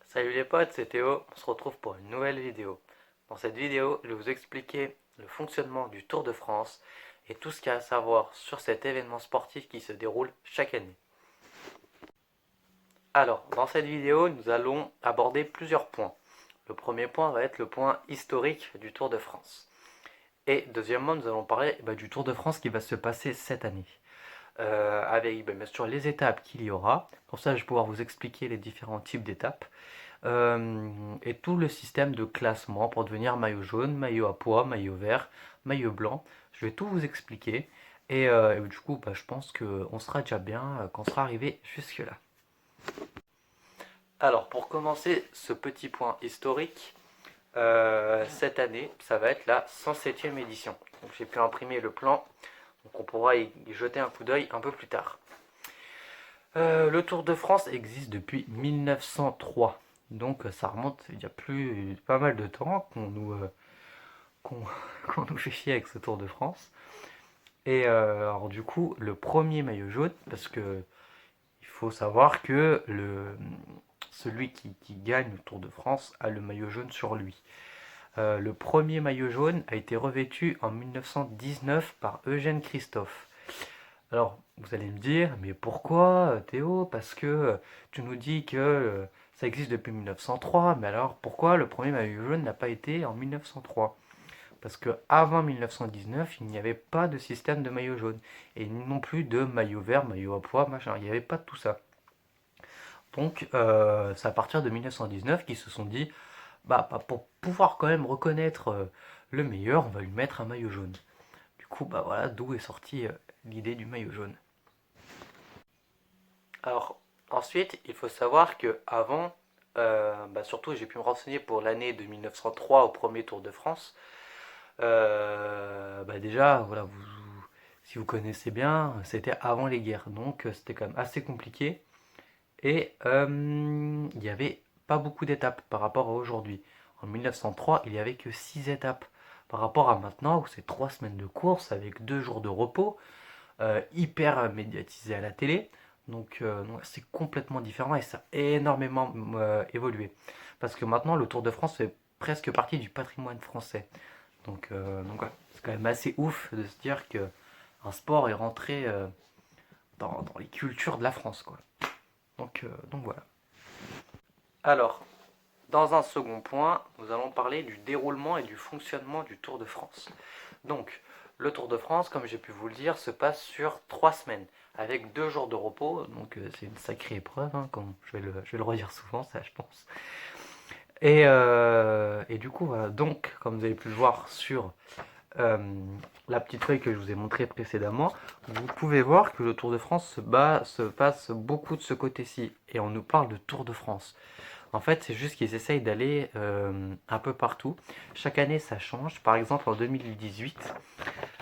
Salut les potes, c'est Théo, on se retrouve pour une nouvelle vidéo. Dans cette vidéo, je vais vous expliquer le fonctionnement du Tour de France et tout ce qu'il y a à savoir sur cet événement sportif qui se déroule chaque année. Alors, dans cette vidéo, nous allons aborder plusieurs points. Le premier point va être le point historique du Tour de France. Et deuxièmement, nous allons parler du Tour de France qui va se passer cette année. Avec bien sûr les étapes qu'il y aura. Pour ça, je vais pouvoir vous expliquer les différents types d'étapes. Et tout le système de classement pour devenir maillot jaune, maillot à pois, maillot vert, maillot blanc. Je vais tout vous expliquer. Et du coup, je pense qu'on sera déjà bien quand on sera arrivé jusque-là. Alors, pour commencer ce petit point historique, cette année, ça va être la 107e édition. Donc, j'ai pu imprimer le plan, donc on pourra y jeter un coup d'œil un peu plus tard. Le Tour de France existe depuis 1903. Donc ça remonte il y a plus pas mal de temps qu'on qu'on nous fait chier avec ce Tour de France. Alors du coup, le premier maillot jaune, parce que il faut savoir que celui qui gagne le Tour de France a le maillot jaune sur lui. Le premier maillot jaune a été revêtu en 1919 par Eugène Christophe. Alors, vous allez me dire, mais pourquoi Théo? Parce que tu nous dis que ça existe depuis 1903, mais alors pourquoi le premier maillot jaune n'a pas été en 1903? Parce que avant 1919, il n'y avait pas de système de maillot jaune, et non plus de maillot vert, maillot à pois, machin, il n'y avait pas de tout ça. Donc, c'est à partir de 1919 qu'ils se sont dit, pour pouvoir quand même reconnaître le meilleur, on va lui mettre un maillot jaune. Du coup, voilà d'où est sortie l'idée du maillot jaune. Alors, ensuite, il faut savoir que avant, surtout j'ai pu me renseigner pour l'année de 1903 au premier Tour de France. Déjà, voilà, si vous connaissez bien, c'était avant les guerres, donc c'était quand même assez compliqué. Et il n'y avait pas beaucoup d'étapes par rapport à aujourd'hui. En 1903, il n'y avait que 6 étapes par rapport à maintenant où c'est 3 semaines de course avec 2 jours de repos, hyper médiatisé à la télé. Donc c'est complètement différent et ça a énormément évolué. Parce que maintenant, le Tour de France fait presque partie du patrimoine français. Donc ouais, c'est quand même assez ouf de se dire que un sport est rentré dans les cultures de la France, quoi. Donc voilà. Alors, dans un second point, nous allons parler du déroulement et du fonctionnement du Tour de France. Donc, le Tour de France, comme j'ai pu vous le dire, se passe sur 3 semaines, avec 2 jours de repos, donc c'est une sacrée épreuve, hein, comme je vais le redire souvent, ça je pense. Et du coup, voilà, donc, comme vous avez pu le voir sur euh, la petite feuille que je vous ai montrée précédemment, vous pouvez voir que le Tour de France se passe beaucoup de ce côté-ci, et on nous parle de Tour de France. En fait, c'est juste qu'ils essayent d'aller un peu partout. Chaque année, ça change. Par exemple, en 2018,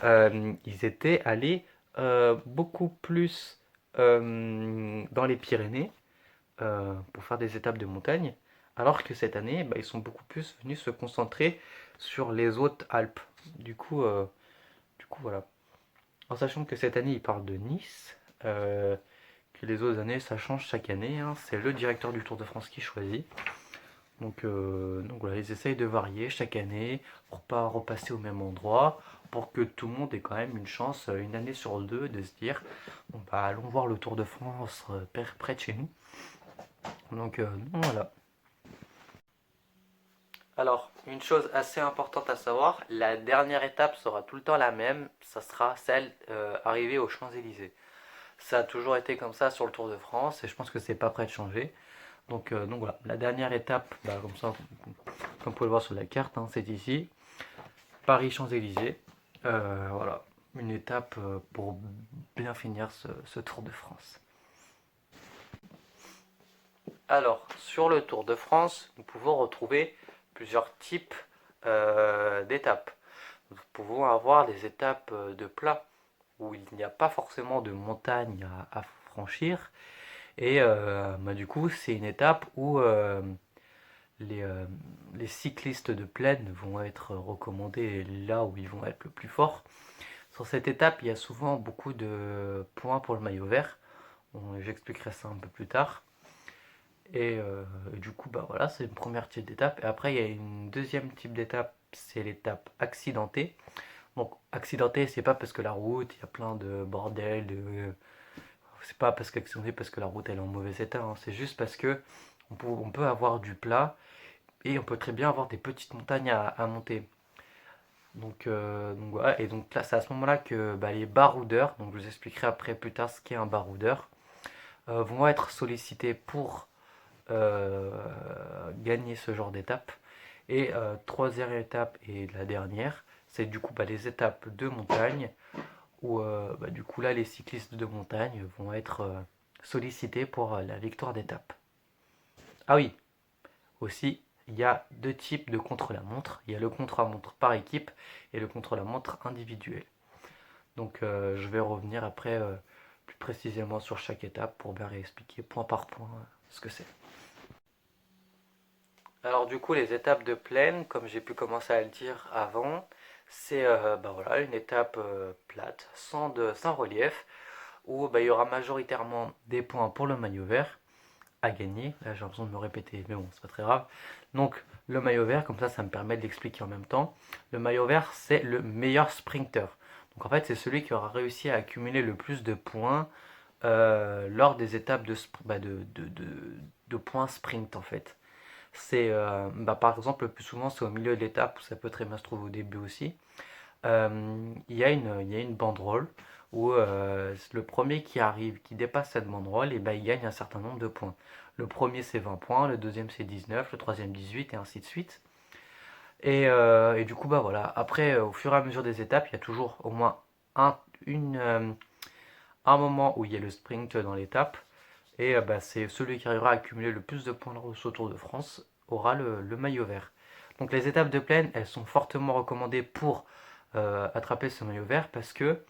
ils étaient allés beaucoup plus dans les Pyrénées pour faire des étapes de montagne, alors que cette année, ils sont beaucoup plus venus se concentrer sur les hautes Alpes. Du coup, euh, du coup, voilà. En sachant que cette année, ils parlent de Nice, que les autres années, ça change chaque année, hein. C'est le directeur du Tour de France qui choisit. Donc voilà, ils essayent de varier chaque année pour pas repasser au même endroit, pour que tout le monde ait quand même une chance, une année sur deux, de se dire bon, allons voir le Tour de France près de chez nous. Donc voilà. Alors, une chose assez importante à savoir, la dernière étape sera tout le temps la même, ça sera celle arrivée aux Champs-Élysées. Ça a toujours été comme ça sur le Tour de France et je pense que c'est pas prêt de changer. Donc voilà, la dernière étape, comme ça, comme vous pouvez le voir sur la carte, hein, c'est ici. Paris-Champs-Élysées. Voilà, une étape pour bien finir ce Tour de France. Alors, sur le Tour de France, nous pouvons retrouver plusieurs types d'étapes. Nous pouvons avoir des étapes de plat où il n'y a pas forcément de montagne à franchir. Du coup, c'est une étape où les, euh, les cyclistes de plaine vont être recommandés là où ils vont être le plus forts. Sur cette étape, il y a souvent beaucoup de points pour le maillot vert. Bon, j'expliquerai ça un peu plus tard. Et du coup, bah voilà, c'est une première type d'étape. Et après, il y a une deuxième type d'étape, c'est l'étape accidentée. Donc, accidentée, c'est pas parce que la route, il y a plein de bordel, c'est pas parce qu'accidentée parce que la route elle est en mauvais état, hein. C'est juste parce que on peut avoir du plat et on peut très bien avoir des petites montagnes à monter. Donc voilà, et donc là, c'est à ce moment-là que bah, les baroudeurs, donc je vous expliquerai après plus tard ce qu'est un baroudeur, vont être sollicités pour euh, gagner ce genre d'étape. Et troisième étape et la dernière, c'est du coup bah, les étapes de montagne, où bah, du coup là les cyclistes de montagne vont être sollicités pour la victoire d'étape. Ah oui, aussi il y a deux types de contre-la-montre. Il y a le contre-la-montre par équipe et le contre-la-montre individuel. Donc je vais revenir après plus précisément sur chaque étape pour bien réexpliquer point par point ce que c'est. Alors du coup les étapes de plaine, comme j'ai pu commencer à le dire avant, c'est bah, voilà, une étape plate, sans relief, où bah, il y aura majoritairement des points pour le maillot vert à gagner. Là j'ai l'impression de me répéter, mais bon, c'est pas très grave. Donc le maillot vert, comme ça me permet de l'expliquer en même temps. Le maillot vert, c'est le meilleur sprinter. Donc en fait, c'est celui qui aura réussi à accumuler le plus de points lors des étapes bah, de points sprint en fait. C'est bah, par exemple le plus souvent c'est au milieu de l'étape, ça peut très bien se trouver au début aussi. Il y a une banderole où le premier qui arrive, qui dépasse cette banderole, et ben, il gagne un certain nombre de points. Le premier c'est 20 points, le deuxième c'est 19, le troisième 18 et ainsi de suite. Et du coup bah voilà, après au fur et à mesure des étapes, il y a toujours au moins un, une, un moment où il y a le sprint dans l'étape. Et bah, c'est celui qui arrivera à accumuler le plus de points lors de ce Tour de France aura le maillot vert. Donc les étapes de plaine, elles sont fortement recommandées pour attraper ce maillot vert parce que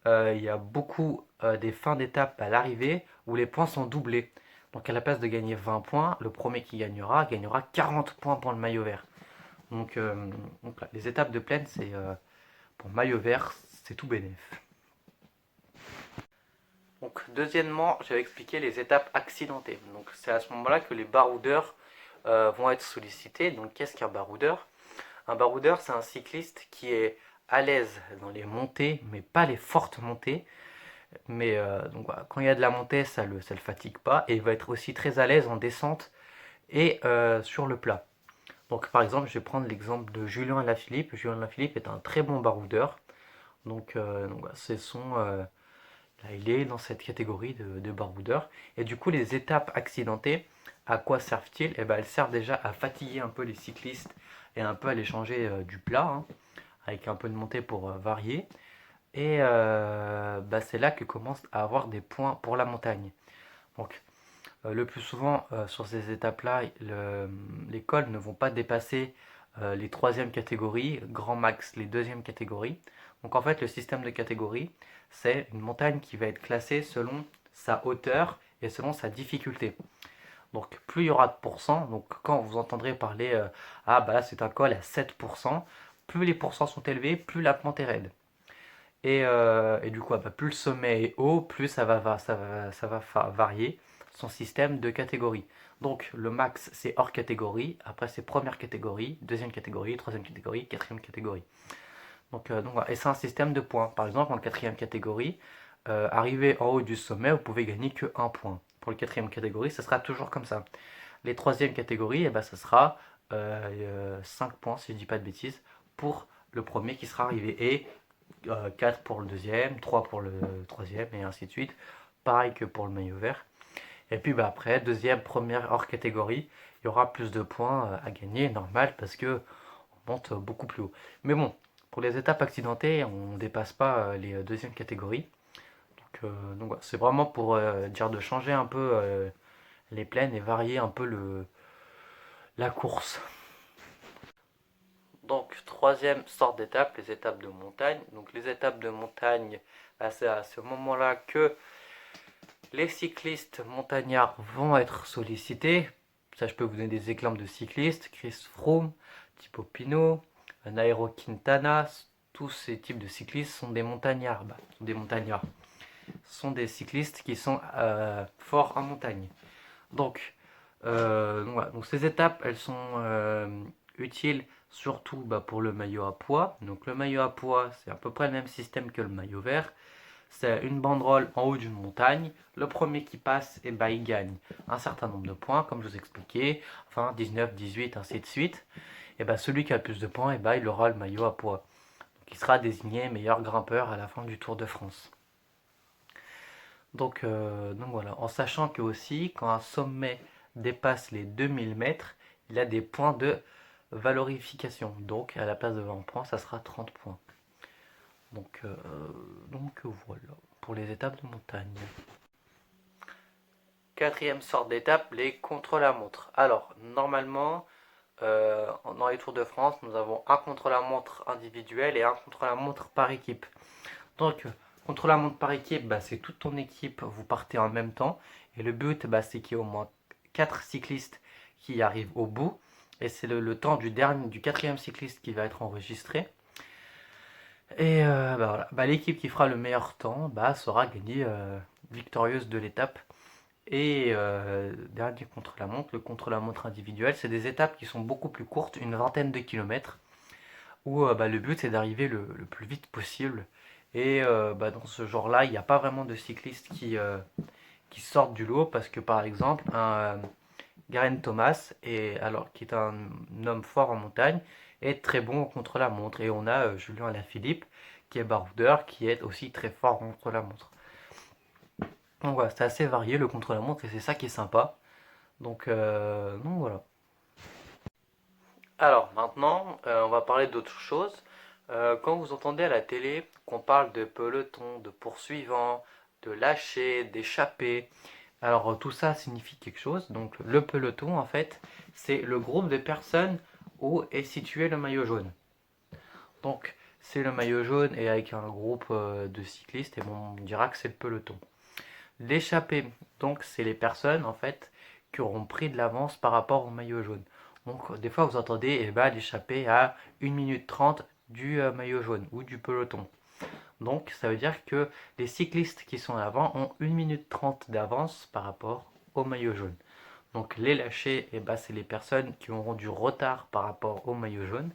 il y a beaucoup des fins d'étape à l'arrivée où les points sont doublés. Donc à la place de gagner 20 points, le premier qui gagnera 40 points pour le maillot vert. Donc là, les étapes de plaine, c'est pour maillot vert, c'est tout bénef. Donc, deuxièmement, j'avais expliqué les étapes accidentées. Donc, c'est à ce moment-là que les baroudeurs vont être sollicités. Donc, qu'est-ce qu'un baroudeur? Un baroudeur, c'est un cycliste qui est à l'aise dans les montées, mais pas les fortes montées. Mais donc, voilà, quand il y a de la montée, ça le fatigue pas. Et il va être aussi très à l'aise en descente et sur le plat. Donc, par exemple, je vais prendre l'exemple de Julien Alaphilippe. Julien Alaphilippe est un très bon baroudeur. Donc voilà, c'est là, il est dans cette catégorie de baroudeur. Et du coup, les étapes accidentées, à quoi servent-ils? Eh ben, elles servent déjà à fatiguer un peu les cyclistes et un peu à les changer du plat, hein, avec un peu de montée pour varier. Et bah, c'est là que commence à avoir des points pour la montagne. Donc, le plus souvent, sur ces étapes-là, les cols ne vont pas dépasser les troisièmes catégories, grand max les deuxièmes catégories. Donc en fait, le système de catégories, c'est une montagne qui va être classée selon sa hauteur et selon sa difficulté. Donc plus il y aura de pourcents, donc quand vous entendrez parler ah bah là c'est un col à 7%, plus les pourcents sont élevés, plus la pente est raide. Et du coup, bah, plus le sommet est haut, plus ça va varier son système de catégories. Donc le max c'est hors catégorie, après c'est première catégorie, deuxième catégorie, troisième catégorie, quatrième catégorie. Donc voilà. Et c'est un système de points. Par exemple, en quatrième catégorie, arrivé en haut du sommet, vous pouvez gagner que un point. Pour le quatrième catégorie, ça sera toujours comme ça. Les troisième catégories, eh ben, ça sera 5 points, si je ne dis pas de bêtises, pour le premier qui sera arrivé. Et 4 pour le deuxième, 3 pour le troisième, et ainsi de suite. Pareil que pour le maillot vert. Et puis bah, après, deuxième, première hors catégorie, il y aura plus de points à gagner, normal, parce que on monte beaucoup plus haut. Mais bon, pour les étapes accidentées, on ne dépasse pas les deuxièmes catégories. Donc voilà, c'est vraiment pour dire de changer un peu les plaines et varier un peu la course. Donc, troisième sorte d'étape, les étapes de montagne. Donc, les étapes de montagne, bah, c'est à ce moment-là que les cyclistes montagnards vont être sollicités. Ça, je peux vous donner des exemples de cyclistes. Chris Froome, Thibaut Pinot, Nairo Quintana. Tous ces types de cyclistes sont des montagnards. Bah, des montagnards. Ce sont des cyclistes qui sont forts en montagne. Donc, Donc, voilà. Donc ces étapes, elles sont utiles surtout pour le maillot à pois. Donc le maillot à pois, c'est à peu près le même système que le maillot vert. C'est une banderole en haut d'une montagne. Le premier qui passe, il gagne un certain nombre de points, comme je vous expliquais, enfin 19, 18, ainsi de suite. Celui qui a le plus de points, il aura le maillot à pois, qui sera désigné meilleur grimpeur à la fin du Tour de France. Donc voilà, en sachant que aussi, quand un sommet dépasse les 2000 mètres, il a des points de valorification. Donc à la place de 20 points, ça sera 30 points. Donc, euh, donc voilà, pour les étapes de montagne. Quatrième sorte d'étape, les contre-la-montre. Alors, normalement, dans les Tours de France, nous avons un contre-la-montre individuel et un contre-la-montre par équipe. Donc, contre-la-montre par équipe, c'est toute ton équipe, vous partez en même temps. Et le but, c'est qu'il y ait au moins 4 cyclistes qui arrivent au bout. Et c'est le temps du quatrième cycliste qui va être enregistré. Et voilà. L'équipe qui fera le meilleur temps sera gagnée victorieuse de l'étape. Et dernier contre-la-montre, le contre-la-montre individuel, c'est des étapes qui sont beaucoup plus courtes, une vingtaine de kilomètres, où le but c'est d'arriver le plus vite possible. Et dans ce genre-là, il n'y a pas vraiment de cyclistes qui sortent du lot, parce que par exemple, un Geraint Thomas, qui est un homme fort en montagne, est très bon contre-la-montre. Et on a Julien Alaphilippe, qui est baroudeur, qui est aussi très fort contre-la-montre. Donc voilà, c'est assez varié le contre-la-montre et c'est ça qui est sympa. Donc voilà. Alors maintenant, on va parler d'autre chose. Quand vous entendez à la télé qu'on parle de peloton, de poursuivant, de lâcher, d'échapper, alors tout ça signifie quelque chose. Donc le peloton, en fait, c'est le groupe de personnes où est situé le maillot jaune. Donc c'est le maillot jaune et avec un groupe de cyclistes, et bon, on dira que c'est le peloton. L'échappée, donc c'est les personnes en fait qui auront pris de l'avance par rapport au maillot jaune. Donc des fois vous entendez l'échappée à 1 minute 30 du maillot jaune ou du peloton. Donc ça veut dire que les cyclistes qui sont avant ont 1 minute 30 d'avance par rapport au maillot jaune. Donc les lâchés, c'est les personnes qui auront du retard par rapport au maillot jaune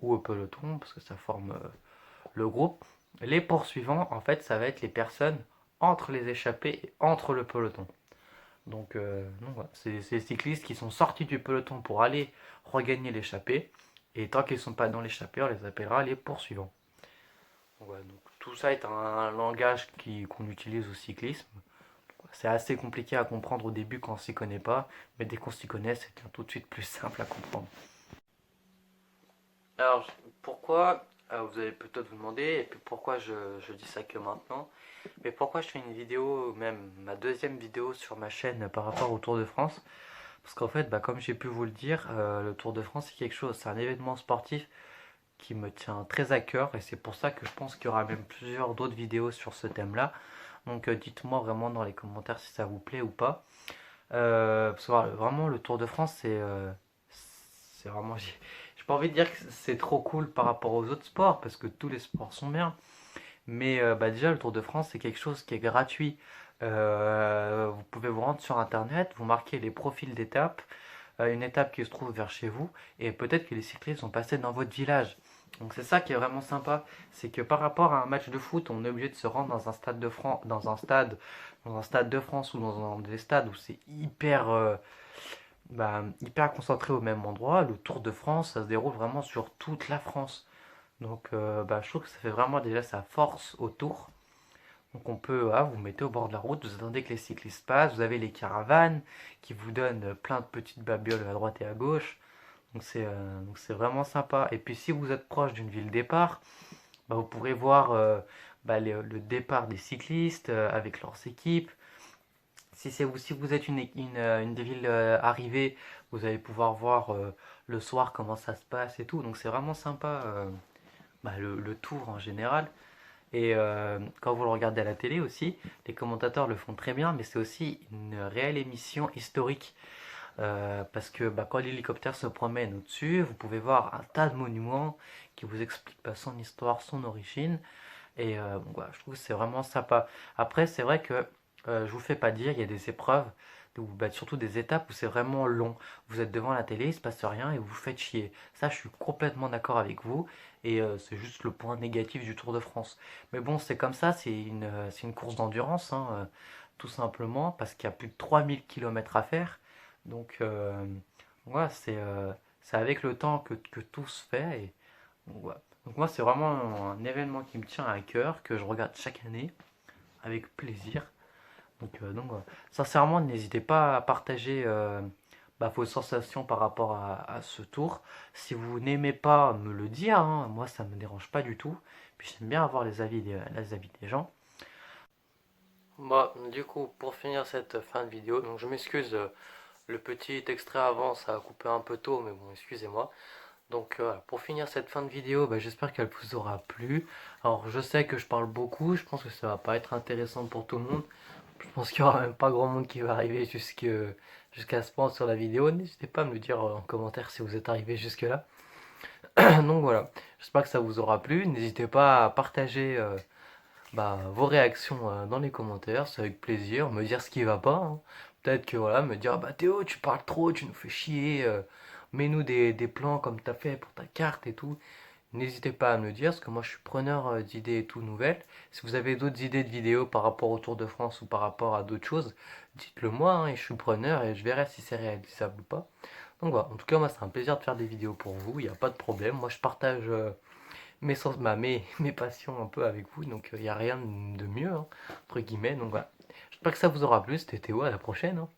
ou au peloton, parce que ça forme le groupe. Les poursuivants, en fait, ça va être les personnes entre les échappés et entre le peloton. Donc voilà, c'est les cyclistes qui sont sortis du peloton pour aller regagner l'échappée. Et tant qu'ils ne sont pas dans l'échappée, on les appellera les poursuivants. Donc tout ça est un langage qu'on utilise au cyclisme. C'est assez compliqué à comprendre au début quand on s'y connaît pas, mais dès qu'on s'y connaît, c'est tout de suite plus simple à comprendre. Alors, pourquoi, vous allez peut-être vous demander, et puis pourquoi je dis ça que maintenant, mais pourquoi je fais une vidéo, même ma deuxième vidéo sur ma chaîne par rapport au Tour de France? Parce qu'en fait, comme j'ai pu vous le dire, le Tour de France c'est quelque chose, c'est un événement sportif qui me tient très à cœur, et c'est pour ça que je pense qu'il y aura même plusieurs d'autres vidéos sur ce thème-là. Donc dites-moi vraiment dans les commentaires si ça vous plaît ou pas. Parce que vraiment le Tour de France c'est vraiment, j'ai pas envie de dire que c'est trop cool par rapport aux autres sports, parce que tous les sports sont bien. Mais déjà, le Tour de France, c'est quelque chose qui est gratuit. Vous pouvez vous rendre sur Internet, vous marquez les profils d'étapes, une étape qui se trouve vers chez vous, et peut-être que les cyclistes sont passés dans votre village. Donc c'est ça qui est vraiment sympa, c'est que par rapport à un match de foot, on est obligé de se rendre dans un stade de France, dans un stade de France ou dans des stades où c'est hyper concentré au même endroit. Le Tour de France, ça se déroule vraiment sur toute la France. Je trouve que ça fait vraiment déjà sa force au Tour. Donc on peut, vous mettez au bord de la route, vous attendez que les cyclistes passent, vous avez les caravanes qui vous donnent plein de petites babioles à droite et à gauche. Donc c'est vraiment sympa. Et puis si vous êtes proche d'une ville départ, vous pourrez voir le départ des cyclistes avec leurs équipes. Si vous êtes une des villes arrivées, vous allez pouvoir voir le soir comment ça se passe et tout. Donc c'est vraiment sympa le tour en général. Et quand vous le regardez à la télé aussi, les commentateurs le font très bien, mais c'est aussi une réelle émission historique. Parce que quand l'hélicoptère se promène au-dessus, vous pouvez voir un tas de monuments qui vous expliquent son histoire, son origine. Et voilà, je trouve que c'est vraiment sympa. Après, c'est vrai que je vous fais pas dire, il y a des épreuves surtout des étapes où c'est vraiment long. Vous êtes devant la télé, il se passe rien et vous vous faites chier. Ça, je suis complètement d'accord avec vous. Et c'est juste le point négatif du Tour de France. Mais bon, c'est comme ça, c'est une course d'endurance, hein, tout simplement, parce qu'il y a plus de 3000 km à faire. Donc, voilà, c'est avec le temps que tout se fait. Et, donc, voilà. Donc moi, c'est vraiment un événement qui me tient à cœur, que je regarde chaque année, avec plaisir. Donc voilà. Sincèrement, n'hésitez pas à partager vos sensations par rapport à ce tour. Si vous n'aimez pas, me le dire, hein. Moi ça me dérange pas du tout. Puis j'aime bien avoir les avis des gens. Bah, du coup, pour finir cette fin de vidéo, donc je m'excuse, le petit extrait avant, ça a coupé un peu tôt, mais bon, excusez-moi. Donc voilà, pour finir cette fin de vidéo, bah, j'espère qu'elle vous aura plu. Alors je sais que je parle beaucoup, je pense que ça va pas être intéressant pour tout le monde. Je pense qu'il y aura même pas grand monde qui va arriver jusqu'à ce point sur la vidéo. N'hésitez pas à me le dire en commentaire si vous êtes arrivé jusque là. Donc voilà, j'espère que ça vous aura plu. N'hésitez pas à partager vos réactions dans les commentaires, c'est avec plaisir. Me dire ce qui va pas, hein. Peut-être que voilà, me dire bah Théo, tu parles trop, tu nous fais chier. Mets-nous des plans comme t'as fait pour ta carte et tout. N'hésitez pas à me le dire, parce que moi je suis preneur d'idées et tout nouvelles. Si vous avez d'autres idées de vidéos par rapport au Tour de France ou par rapport à d'autres choses, dites-le moi, hein, et je suis preneur et je verrai si c'est réalisable ou pas. Donc voilà, en tout cas moi c'est un plaisir de faire des vidéos pour vous, il n'y a pas de problème. Moi je partage mes passions un peu avec vous, donc il n'y a rien de mieux, hein, entre guillemets. Donc voilà, j'espère que ça vous aura plu, c'était Théo, à la prochaine, hein.